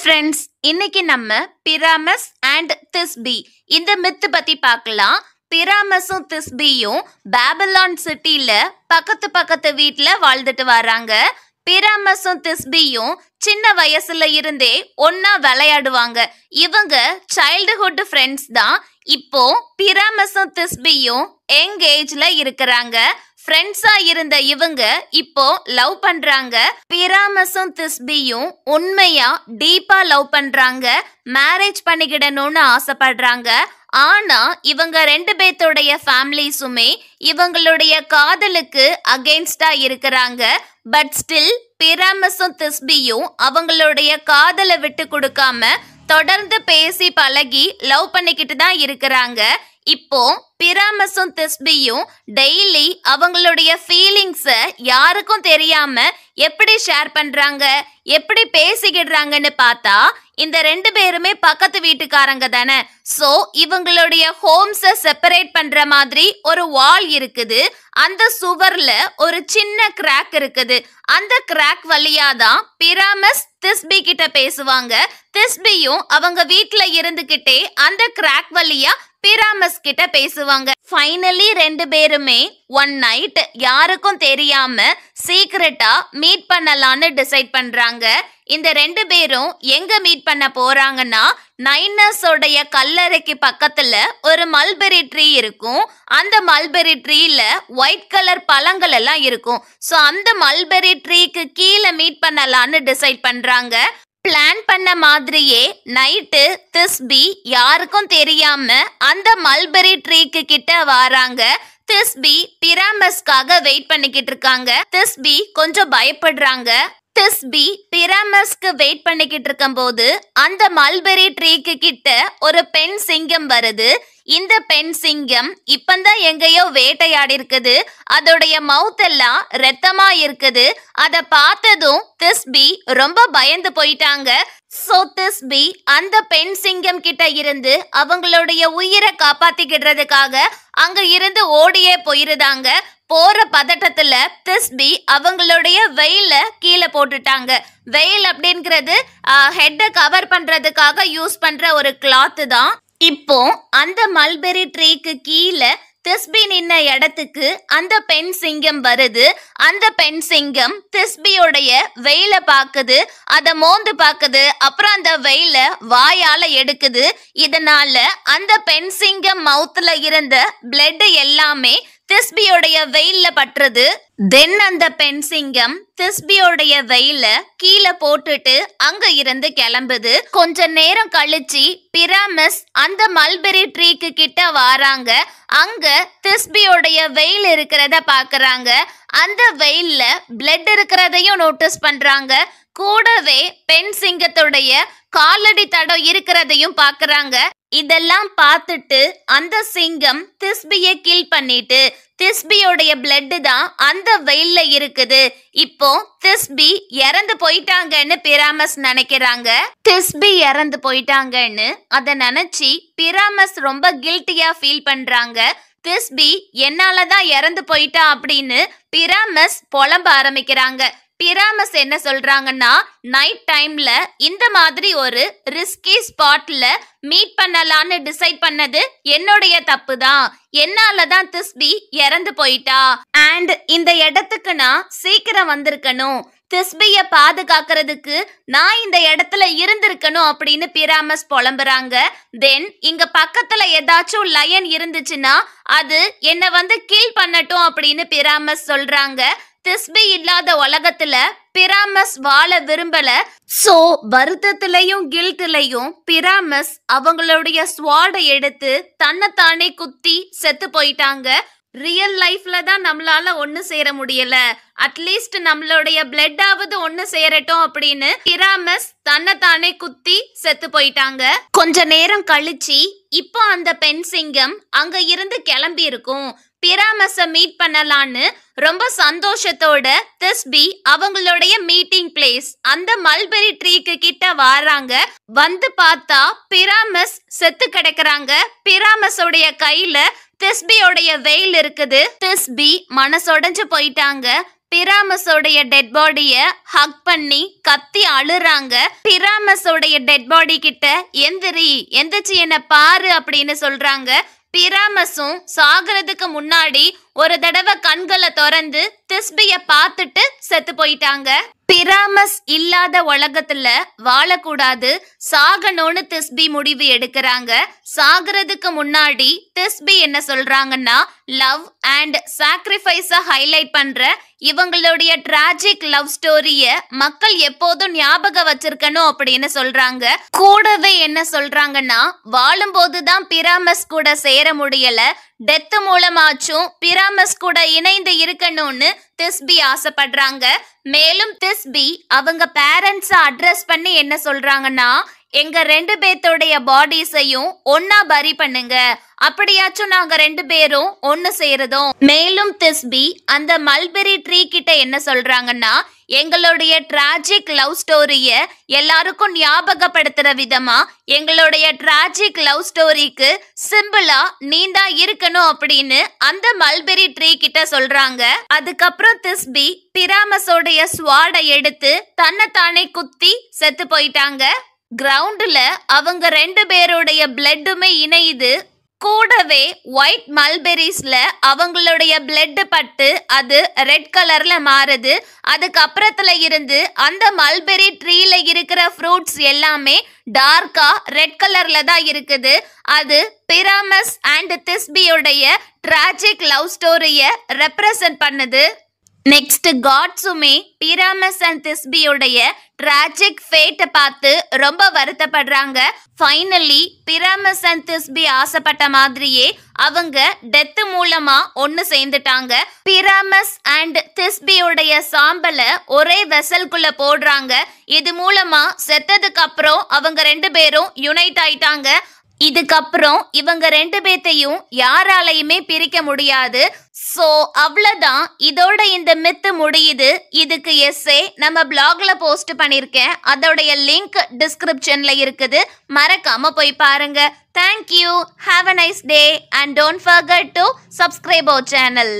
Friends, இன்னைக்கு நம்ம பிராமஸ் and திஸ்பி இந்த மித்து பத்தி பார்க்கலாம். பிராமஸும் திஸ்பியும் பாபிலோன் சிட்டில பக்கத்து வீட்ல வாழ்ந்துட்டு வராங்க. பிராமஸும் திஸ்பியும் சின்ன வயசுல இருந்தே ஒன்னா விளையாடுவாங்க. இவங்க சைல்டுஹுட் ஃப்ரெண்ட்ஸ் தான். இப்போ பிராமஸும் திஸ்பியும் யங் ஏஜ்ல இருக்கிறாங்க. ஃப்ரெண்ட்ஸா இருந்த இவங்க இப்போ லவ் பண்றாங்க. பிராமஸும் திஸ்பியும் உண்மையா டீப்பா லவ் பண்றாங்க. மேரேஜ் பண்ணிக்கிடணும்னு ஆசைப்படுறாங்க. ஆனா இவங்க ரெண்டு பேர்த்தோடைய ஃபேமிலிஸுமே இவங்களுடைய காதலுக்கு அகெயின்ஸ்டா இருக்கிறாங்க. பட் ஸ்டில் பிராமஸும் திஸ்பியும் அவங்களுடைய காதலை விட்டு கொடுக்காம தொடர்ந்து பேசி பழகி லவ் பண்ணிக்கிட்டு தான் இருக்கிறாங்க. இப்போ பிராமஸும் திஸ்பியும் டெய்லி அவங்களுடைய ஃபீலிங்ஸை யாருக்கும் தெரியாம எப்படி ஷேர் பண்றாங்க, எப்படி பேசிக்கிடுறாங்கன்னு பார்த்தா இந்த ரெண்டு பேருமே பக்கத்து வீட்டுக்காரங்க தானே. சோ இவங்களுடைய ஹோம்ஸை செப்பரேட் பண்ற மாதிரி ஒரு வால் இருக்குது. அந்த சுவர்ல ஒரு சின்ன கிராக் இருக்குது. அந்த கிராக் வழியா தான் பிராமஸ் திஸ்பி கிட்ட பேசுவாங்க. திஸ்பியும் அவங்க வீட்டுல இருந்துகிட்டே அந்த கிராக் வழியா பிராமஸ் கிட்ட பேசுவாங்க. ஃபைனலி ரெண்டு பேருமே ஒன் நைட் யாருக்கும் தெரியாம சீக்ரெட்டா மீட் பண்ணலான்னு டிசைட் பண்றாங்க. இந்த ரெண்டு பேரும் எங்க மீட் பண்ண போறாங்கன்னா, நைனர்ஸோடைய கல்லறைக்கு பக்கத்துல ஒரு மல்பெரி ட்ரீ இருக்கும். அந்த மல்பெரி ட்ரீல ஒயிட் கலர் பழங்கள் எல்லாம் இருக்கும். ஸோ அந்த மல்பெரி ட்ரீக்கு கீழே மீட் பண்ணலான்னு டிசைட் பண்றாங்க. பிளான் பண்ண மாதிரியே நைட்டு திஸ்பி யாருக்கும் தெரியாம அந்த மல்பெரி ட்ரீக்கு கிட்ட வராங்க. திஸ்பி பிராமஸ்க்காக வெயிட் பண்ணிக்கிட்டு இருக்காங்க. திஸ்பி கொஞ்சம் பயப்படுறாங்க. திஸ்பி பிராமஸ்க்கு வெயிட் பண்ணிக்கிட்டு இருக்கும் போது அந்த மல்பெரி ட்ரீக்கு கிட்ட ஒரு பெண் சிங்கம் வருது. இந்த பெண் சிங்கம் இப்பந்தான் எங்கேயோ வேட்டையாடி இருக்குது. அதோடைய மவுத் எல்லாம் ரத்தமா இருக்குது. அதை பார்த்ததும் திஸ்பி ரொம்ப பயந்து போயிட்டாங்க. சோ திஸ்பி அந்த பெண் சிங்கம் கிட்ட இருந்து அவங்களுடைய உயிரை காப்பாத்திக்கிடுறதுக்காக அங்க இருந்து ஓடியே போயிருந்தாங்க. போற பதட்டத்துல திஸ்பி அவங்களுடைய வெயில கீழே போட்டுட்டாங்க. வெயில் அப்படிங்கிறது ஹெட்டை கவர் பண்றதுக்காக யூஸ் பண்ற ஒரு கிளாத் தான். இப்போ அந்த மல்பெரி ட்ரீக்கு கீழே திஸ்பி நின்ன இடத்துக்கு அந்த பெண் சிங்கம் வருது. அந்த பெண் சிங்கம் திஸ்பியோடைய வெயில பாக்குது, அதை மோந்து பாக்குது. அப்புறம் அந்த வெயில வாயால எடுக்குது. இதனால அந்த பெண் சிங்கம் மவுத்துல இருந்த பிளட் எல்லாமே திஸ்பியோடைய வெயில்ல பட்டுறது. தென் அந்த பெண் சிங்கம் திஸ்பியோடைய வெயில கீழே போட்டுட்டு அங்க இருந்து கிளம்புது. கொஞ்ச நேரம் கழிச்சு பிராமஸ் அந்த மல்பெரி ட்ரீக்கு கிட்ட வராங்க. அங்க திஸ்பியோடைய வெயில் இருக்கிறத பாக்குறாங்க. அந்த வெயில்ல பிளட் இருக்கிறதையும் நோட்டீஸ் பண்றாங்க. கூடவே பெண் சிங்கத்துடைய காலடி தடம் இருக்கிறதையும் பாக்குறாங்க. இதெல்லாம் பார்த்துட்டு அந்த சிங்கம் திஸ்பியை கில் பண்ணிட்டு திஸ்பியோடைய பிளட் தான் அந்த வெயில்ல இருக்குது. இப்போ திஸ்பி இறந்து போயிட்டாங்கன்னு பிராமஸ் நினைக்கிறாங்க. திஸ்பி இறந்து போயிட்டாங்கன்னு அதை நினைச்சு பிராமஸ் ரொம்ப கில்ட்டியா ஃபீல் பண்றாங்க. திஸ்பி என்னாலதான் இறந்து போயிட்டா அப்படின்னு பிராமஸ் புலம்ப ஆரம்பிக்கிறாங்க. பிராமஸ் என்ன சொல்றாங்கன்னா, நைட் டைம்ல இந்த மாதிரி ஒரு ரிஸ்கி ஸ்பாட்ல மீட் பண்ணலான்னு டிசைட் பண்ணது என்னுடைய தப்பு தான். என்னாலதான் திஸ்பி இறந்து போயிட்டா. அண்ட் இந்த இடத்துக்கு நான் சீக்கிரம் வந்திருக்கணும். திஸ்பிய பாதுகாக்கிறதுக்கு நான் இந்த இடத்துல இருந்திருக்கணும் அப்படின்னு பிராமஸ் புலம்புறாங்க. தென் இங்க பக்கத்துல ஏதாச்சும் லயன் இருந்துச்சுன்னா அது என்ன கில் பண்ணட்டும் அப்படின்னு பிராமஸ் சொல்றாங்க. திஸ்பி இல்லாத உலகத்துல பிராமஸ் வாழ விரும்பல. சோ வருத்தத்திலையும் கில்ட்லையும் பிராமஸ் அவங்களுடைய ஸ்வாடை எடுத்து தன்னைத்தானே குத்தி செத்து போயிட்டாங்க. ரியல் லைஃப்ல தான் நம்மளால ஒண்ணு சேர முடியல, அட்லீஸ்ட் நம்மளுடைய பிளட்டாவது ஒண்ணு சேரட்டும் அப்படின்னு பிராமஸ் தன்னைத்தானே குத்தி செத்து போயிட்டாங்க. கொஞ்ச நேரம் கழிச்சு இப்போ அந்த பெண் சிங்கம் அங்க இருந்து கிளம்பி இருக்கும். பிராமஸ மீட் பண்ணலான்னு ரொம்ப சந்தோஷத்தோட திஸ்பி அவங்களுடைய மீட்டிங் பிளேஸ் அந்த மல்பெரி ட்ரீக்கு கிட்ட வராங்க. வந்து பார்த்தா பிராமஸ் செத்து கிடக்குறாங்க. பிராமஸோடைய கையில திஸ்பியோடைய வெயில் இருக்குது. திஸ்பி மனசொடைஞ்சு போயிட்டாங்க. பிராமஸோடைய டெட் பாடிய ஹக் பண்ணி கத்தி அழுறாங்க. பிராமஸோடைய டெட் பாடி கிட்ட எந்திரி, எந்திரிச்சு என்ன பாரு அப்படின்னு சொல்றாங்க. பிராமஸும் சாகிறதுக்கு முன்னாடி ஒரு தடவை கண்களை திறந்து திஸ்பிய பார்த்துட்டு செத்து போயிட்டாங்க. பிராமஸ் இல்லாத உலகத்துல வாழக்கூடாது, சாகணும்னு திஸ்பி முடிவு எடுக்கிறாங்க. சாகிறதுக்கு முன்னாடி திஸ்பி என்ன சொல்றாங்கன்னா, லவ் அண்ட் சாக்ரிஃபைஸ ஹைலைட் பண்ற இவங்களுடைய டிராஜிக் லவ் ஸ்டோரிய மக்கள் எப்போதும் ஞாபகம் வச்சிருக்கணும் அப்படின்னு சொல்றாங்க. கூடவே என்ன சொல்றாங்கன்னா, வாழும்போதுதான் பிராமஸ் கூட சேர முடியல, டெத் மூலமாச்சும் பிராமஸ் கூட இணைந்து இருக்கணும்னு திஸ்பி ஆசைப்படுறாங்க. மேலும் திஸ்பி அவங்க பேரண்ட்ஸ அட்ரஸ் பண்ணி என்ன சொல்றாங்கன்னா, எங்க 2 பேர்த்தோடைய பாடிஸையும் ஒன்னா பரி பண்ணுங்க, அப்படியாச்சும் நாங்க 2 பேரும் ஒன்னு சேருதோம். மேலும் திஸ்பி அந்த மல்பெரி ட்ரீ கிட்ட என்ன சொல்றாங்கன்னா, எங்களுடைய டிராஜிக் லவ் ஸ்டோரிய எல்லாருக்கும் ஞாபகப்படுத்துற விதமா எங்களுடைய டிராஜிக் லவ் ஸ்டோரிக்கு சிம்பிளா நீதான் இருக்கணும் அப்படின்னு அந்த மல்பெரி ட்ரீ கிட்ட சொல்றாங்க. அதுக்கப்புறம் திஸ்பி பிராமஸோடைய ஸ்வாடை எடுத்து தன்னைத்தானே குத்தி செத்து போயிட்டாங்க. கிரவுண்ட்ல அவங்க 2 பேருடைய பிளட்டுமே இணையுது. கூடவே ஒயிட் மல்பெரிஸ்ல அவங்களுடைய பிளட் பட்டு அது ரெட் கலர்ல மாறுது. அதுக்கப்புறத்துல இருந்து அந்த மல்பெரி ட்ரீல இருக்கிற ஃப்ரூட்ஸ் எல்லாமே டார்க்கா ரெட் கலர்ல தான் இருக்குது. அது பிராமஸ் அண்ட் திஸ்பியோடைய டிராஜிக் லவ் ஸ்டோரிய ரெப்ரசன்ட் பண்ணுது. நெக்ஸ்ட் காட்ஸுமே பிராமஸ் அண்ட் திஸ்பியோடைய டிராஜிக் ஃபேட்டை பார்த்து ரொம்ப வருத்தப்படுறாங்க. ஃபைனலி பிராமஸ் அண்ட் திஸ்பி ஆசைப்பட்ட மாதிரியே அவங்க டெத் மூலமா ஒன்னு சேர்ந்துட்டாங்க. பிராமஸ் அண்ட் திஸ்பியோடைய சாம்பலை ஒரே வெசல்குள்ள போடுறாங்க. இது மூலமா செத்ததுக்கு அப்புறம் அவங்க 2 பேரும் யுனைட் ஆயிட்டாங்க. இதுக்கப்புறம் இவங்க 2 பேத்தையும் யாராலையுமே பிரிக்க முடியாது. சோ அவ்வளவுதான், இதோட இந்த மித்து முடியுது. இதுக்கு எஸ்ஸே நம்ம பிளாக்ல போஸ்ட் பண்ணிருக்கேன், அதோடைய லிங்க் டிஸ்கிரிப்ஷன்ல இருக்குது, மறக்காம போய் பாருங்க. Thank you, have a nice day and don't forget to subscribe our channel.